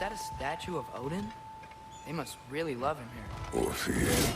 that a statue of Odin? They must really love him here. Or fear.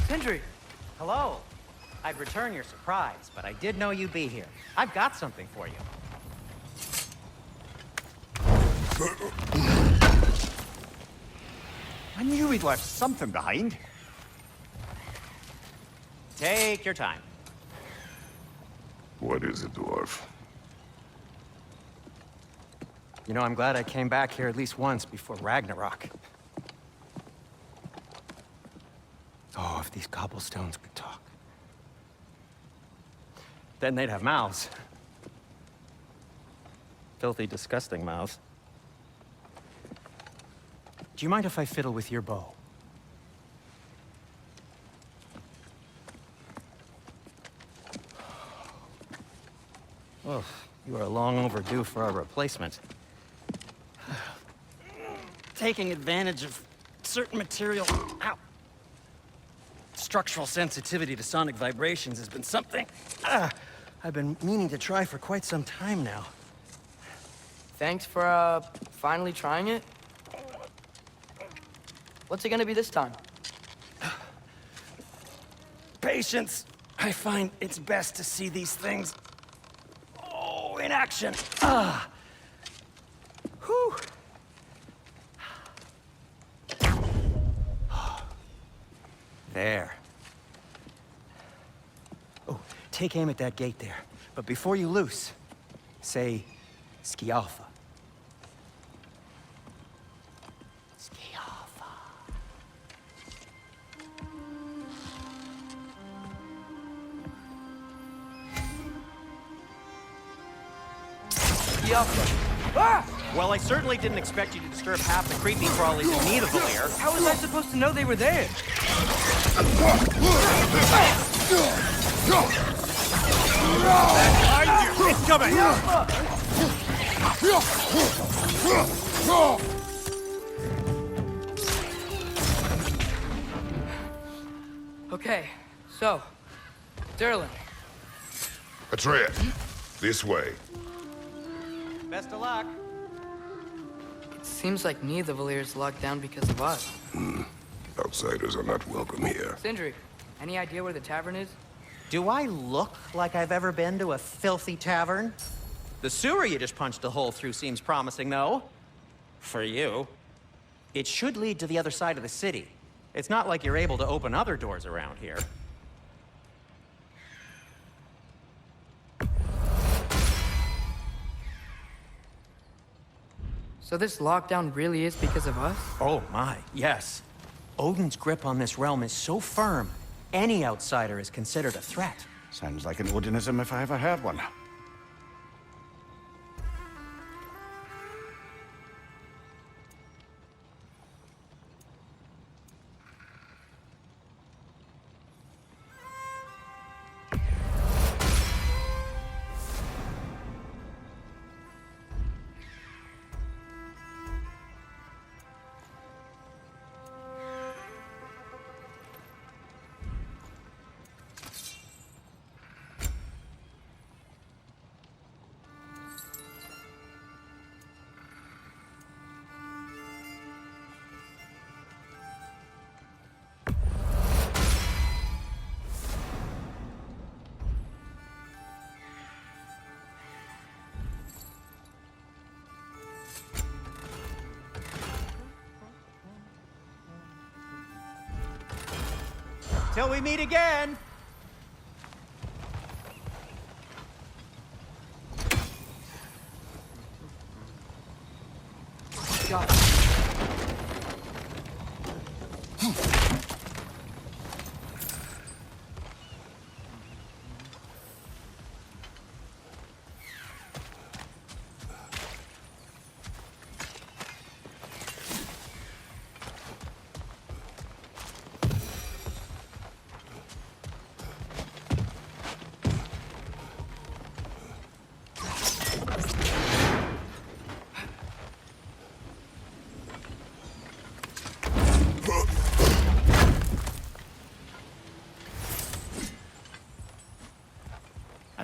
Sindri! Hello. I'd return your surprise, but I did know you'd be here. I've got something for you. I knew he'd left something behind. Take your time. What is it, dwarf? You know, I'm glad I came back here at least once before Ragnarok. Oh, if these cobblestones could talk. Then they'd have mouths. Filthy, disgusting mouths. Do you mind if I fiddle with your bow? Oh, you are long overdue for a replacement. Taking advantage of certain material... Ow! Structural sensitivity to sonic vibrations has been something I've been meaning to try for quite some time now. Thanks for, finally trying it. What's it gonna be this time? Patience. I find it's best to see these things... Oh, in action. Whew. There. Oh, take aim at that gate there. But before you loose, say, Skialfa. Skialfa. Skialfa. Ah! Well, I certainly didn't expect you to disturb half the creepy crawlies in Nidavellir. How was I supposed to know they were there? It's coming! Okay, so, Durlin. Atreus, this way. Best of luck. It seems like Nidavellir is locked down because of us. Outsiders are not welcome here. Sindri, any idea where the tavern is? Do I look like I've ever been to a filthy tavern? The sewer you just punched a hole through seems promising, though. For you. It should lead to the other side of the city. It's not like you're able to open other doors around here. So this lockdown really is because of us? Oh my, yes. Odin's grip on this realm is so firm, any outsider is considered a threat. Sounds like an Odinism if I ever heard one. Until we meet again! Got it.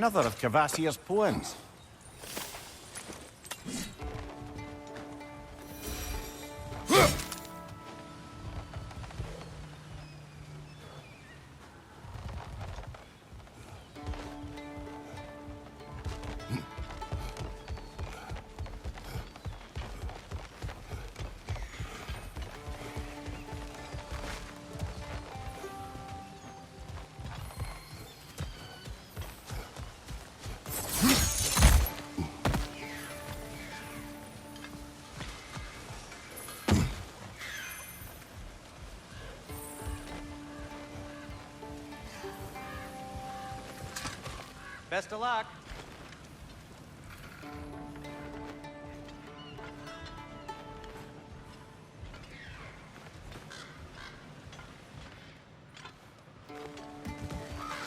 Another of Kvasir's poems. Best of luck.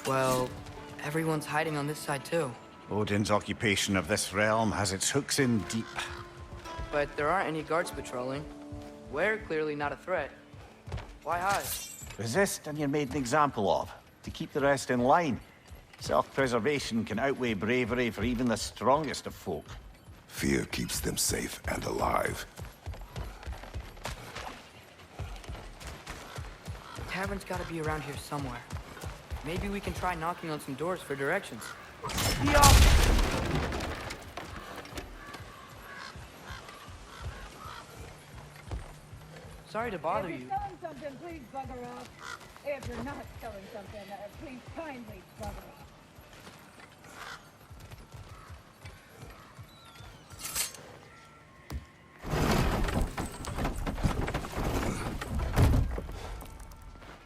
Well, everyone's hiding on this side too. Odin's occupation of this realm has its hooks in deep. But there aren't any guards patrolling. We're clearly not a threat. Why hide? Resist and you're made an example of, to keep the rest in line. Self-preservation can outweigh bravery for even the strongest of folk. Fear keeps them safe and alive. The tavern's gotta be around here somewhere. Maybe we can try knocking on some doors for directions. Sorry to bother If you. you're selling something, please bugger off. If you're not selling something, please kindly bugger off.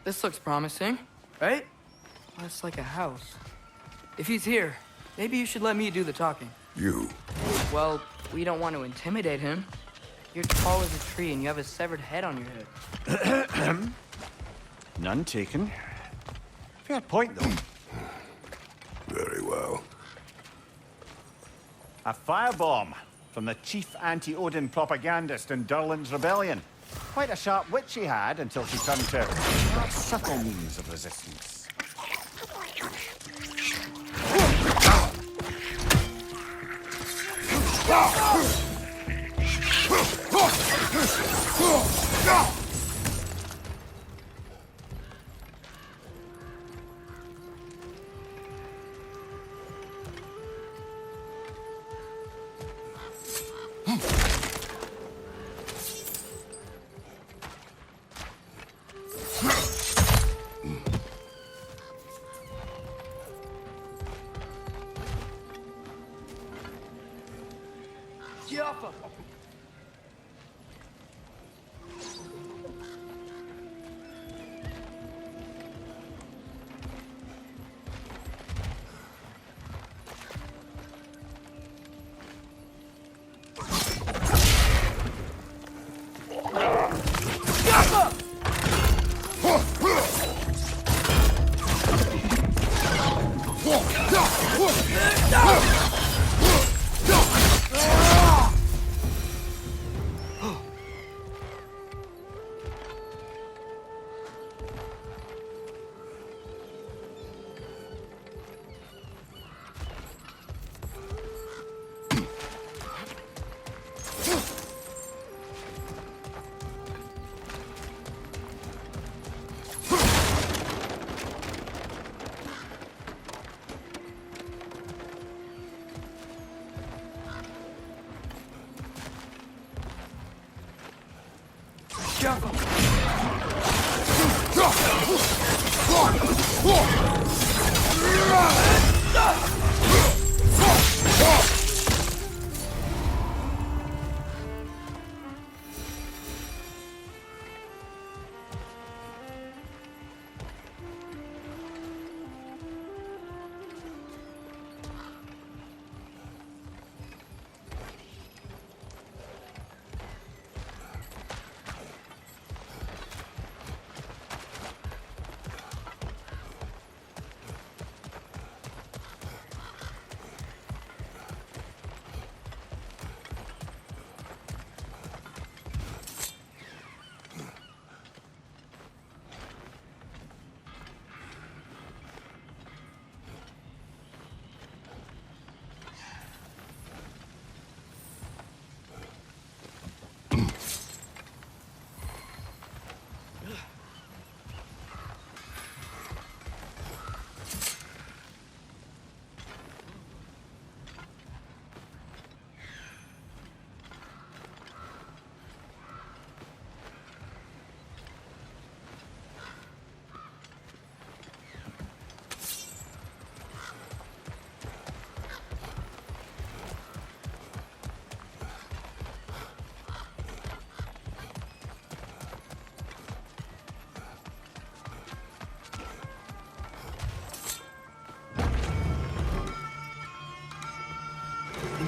This looks promising, right? Well, it's like a house. If he's here, maybe you should let me do the talking. You. Well, we don't want to intimidate him. You're tall as a tree and you have a severed head on your head. None taken. Fair point, though. Very well. A firebomb from the chief anti-Odin propagandist in Durlin's rebellion. Quite a sharp wit she had until she turned to more subtle means of resistance.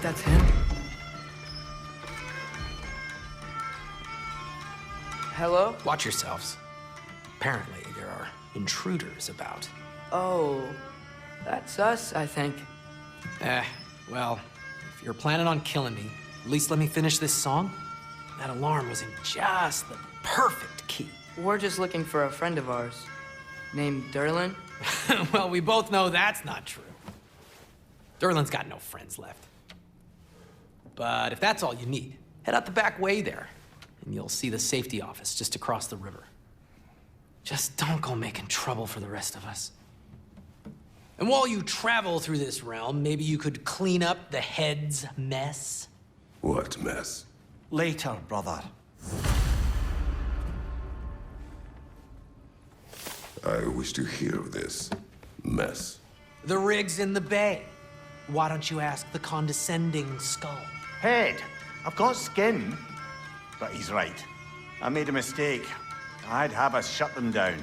think that's him? Hello? Watch yourselves. Apparently, there are intruders about. Oh, that's us, I think. Well, if you're planning on killing me, at least let me finish this song. That alarm was in just the perfect key. We're just looking for a friend of ours named Derlin. Well, we both know that's not true. Derlin's got no friends left. But if that's all you need, head out the back way there, and you'll see the safety office just across the river. Just don't go making trouble for the rest of us. And while you travel through this realm, maybe you could clean up the head's mess? What mess? Later, brother. I wish to hear of this mess. The rig's in the bay. Why don't you ask the condescending skull? Head, I've got skin. But he's right. I made a mistake. I'd have us shut them down.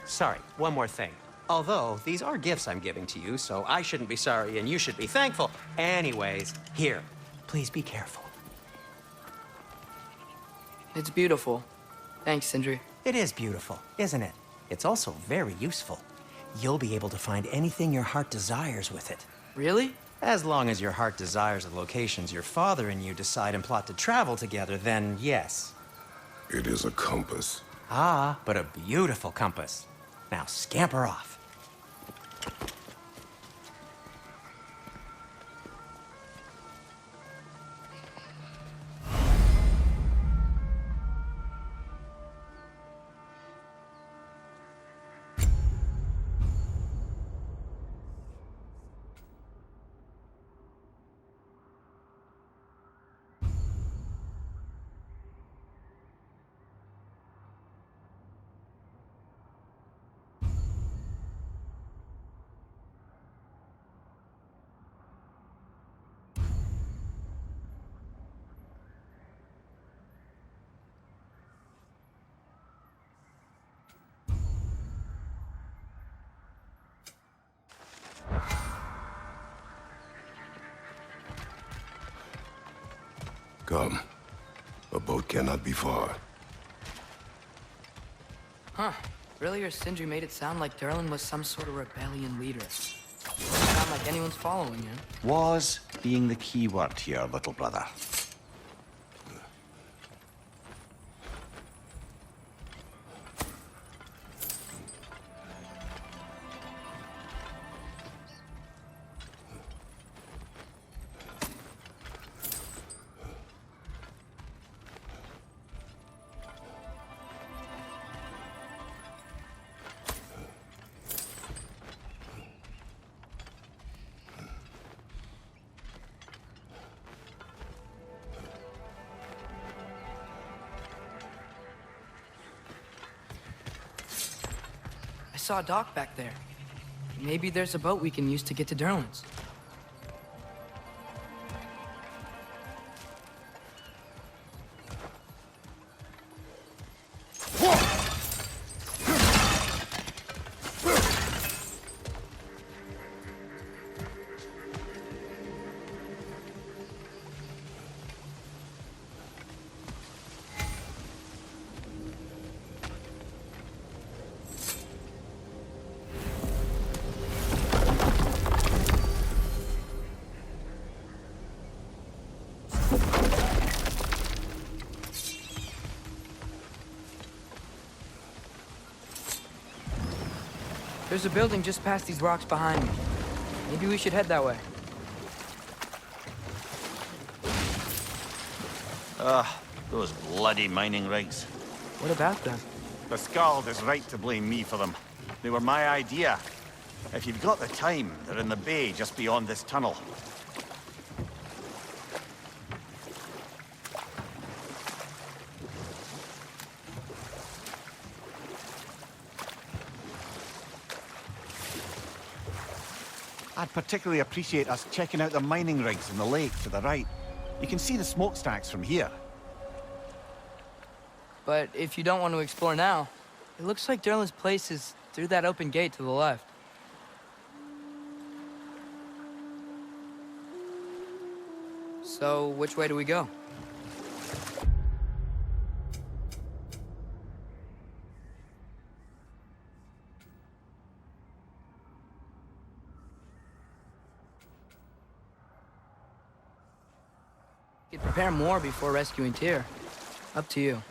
Sorry, one more thing. Although, these are gifts I'm giving to you, so I shouldn't be sorry and you should be thankful. Anyways, here, please be careful. It's beautiful. Thanks, Sindri. It is beautiful, isn't it? It's also very useful. You'll be able to find anything your heart desires with it. Really? As long as your heart desires the locations your father and you decide and plot to travel together, then yes. It is a compass. Ah, but a beautiful compass. Now scamper off. Come. A boat cannot be far. Huh. Earlier, Sindri made it sound like Derlin was some sort of rebellion leader. Doesn't sound like anyone's following him. Was being the key word here, little brother. I saw a dock back there. Maybe there's a boat we can use to get to Derlin's. There's a building just past these rocks behind me. Maybe we should head that way. Those bloody mining rigs. What about them? The Skald is right to blame me for them. They were my idea. If you've got the time, they're in the bay just beyond this tunnel. I'd particularly appreciate us checking out the mining rigs in the lake to the right. You can see the smokestacks from here. But if you don't want to explore now, it looks like Derlin's place is through that open gate to the left. So, which way do we go? You could prepare more before rescuing Tyr. Up to you.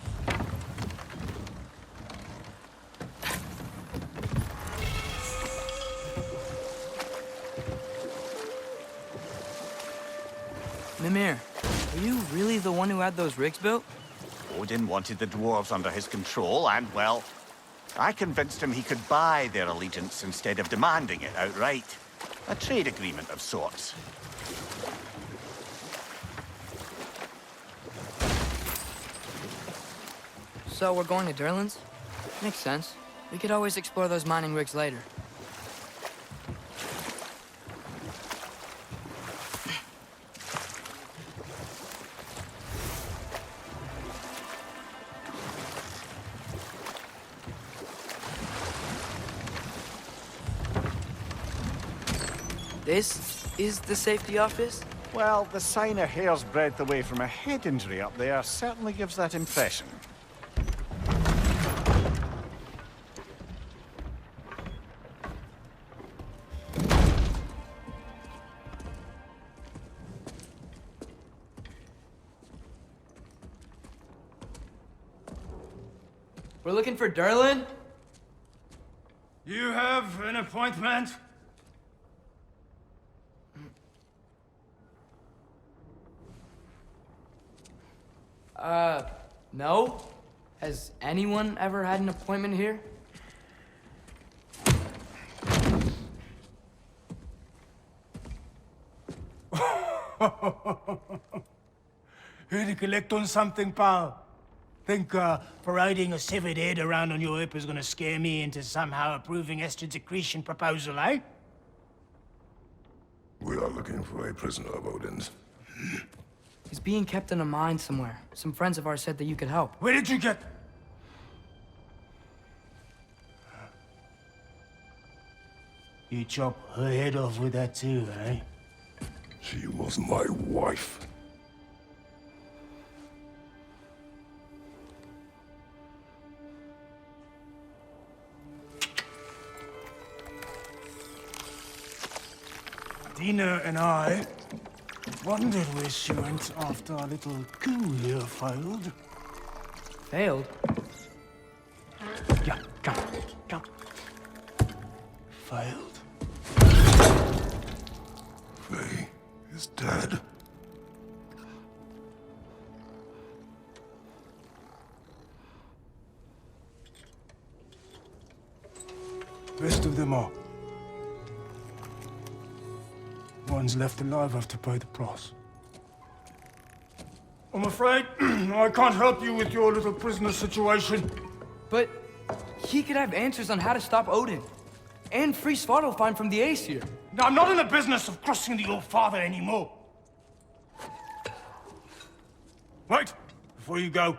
Mimir, are you really the one who had those rigs built? Odin wanted the dwarves under his control, and, well, I convinced him he could buy their allegiance instead of demanding it outright. A trade agreement of sorts. So we're going to Derlin's? Makes sense. We could always explore those mining rigs later. This is the safety office? Well, the sign a hair's breadth away from a head injury up there certainly gives that impression. We're looking for Derlin? You have an appointment? No? Has anyone ever had an appointment here? Here to collect on something, pal? Think, parading a severed head around on your hip is gonna scare me into somehow approving Esther's accretion proposal, eh? We are looking for a prisoner of Odin's. He's being kept in a mine somewhere. Some friends of ours said that you could help. Where did you get... You chop her head off with that too, eh? She was my wife. Dina and I wondered where she went after our little coup here failed. Failed? Yeah, come. Failed. Faye is dead. Rest of them are. Ones left alive have to pay the price. I'm afraid I can't help you with your little prisoner situation. But he could have answers on how to stop Odin. And free Svartalfheim from the Aesir. Now, I'm not in the business of crossing the old father anymore. Wait, before you go.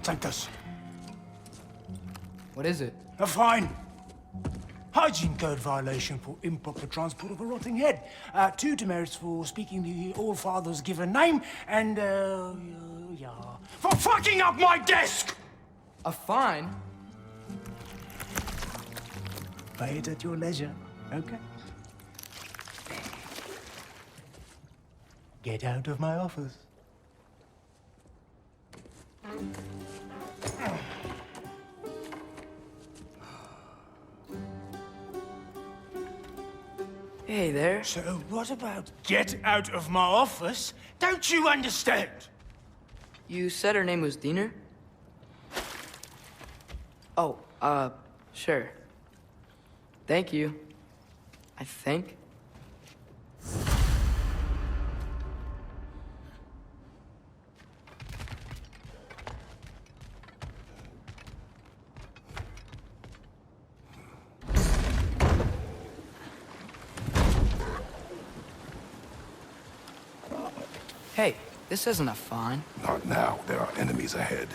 Take this. What is it? A fine. Hygiene code violation for improper transport of a rotting head. 2 demerits for speaking the All-Father's given name, and, yeah, for fucking up my desk! A fine? Pay it at your leisure, okay? Get out of my office. Hey there. So what about get out of my office? Don't you understand? You said her name was Diener? Oh, sure. Thank you. I think. Hey, this isn't a fine. Not now. There are enemies ahead.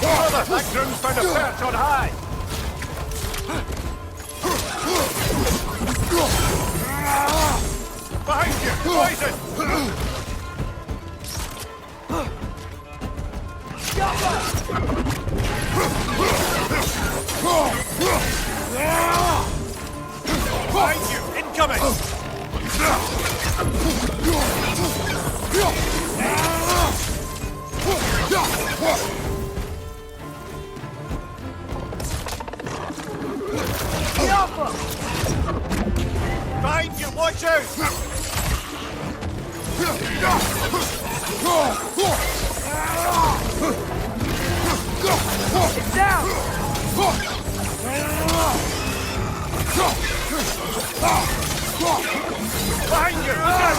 Brother, that groom's found a perch on high! Behind you! Poison! Behind you! Incoming! Behind you! Watch out! Get down! Behind you! Look out!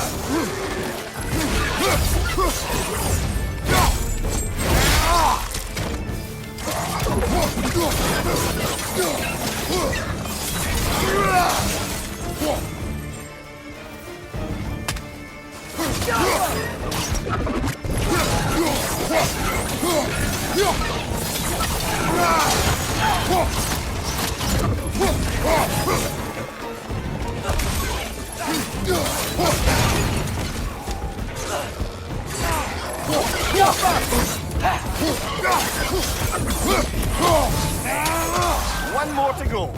One more to go.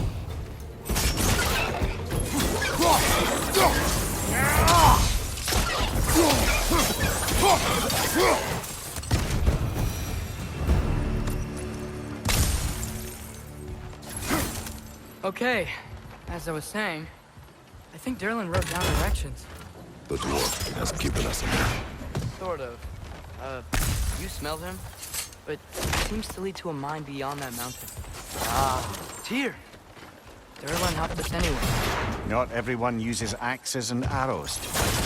Okay, as I was saying, I think Derlin wrote down directions. The dwarf has given us a map. Sort of. You smelled him? But it seems to lead to a mine beyond that mountain. It's here. Derlin helped us anyway. Not everyone uses axes and arrows to fight.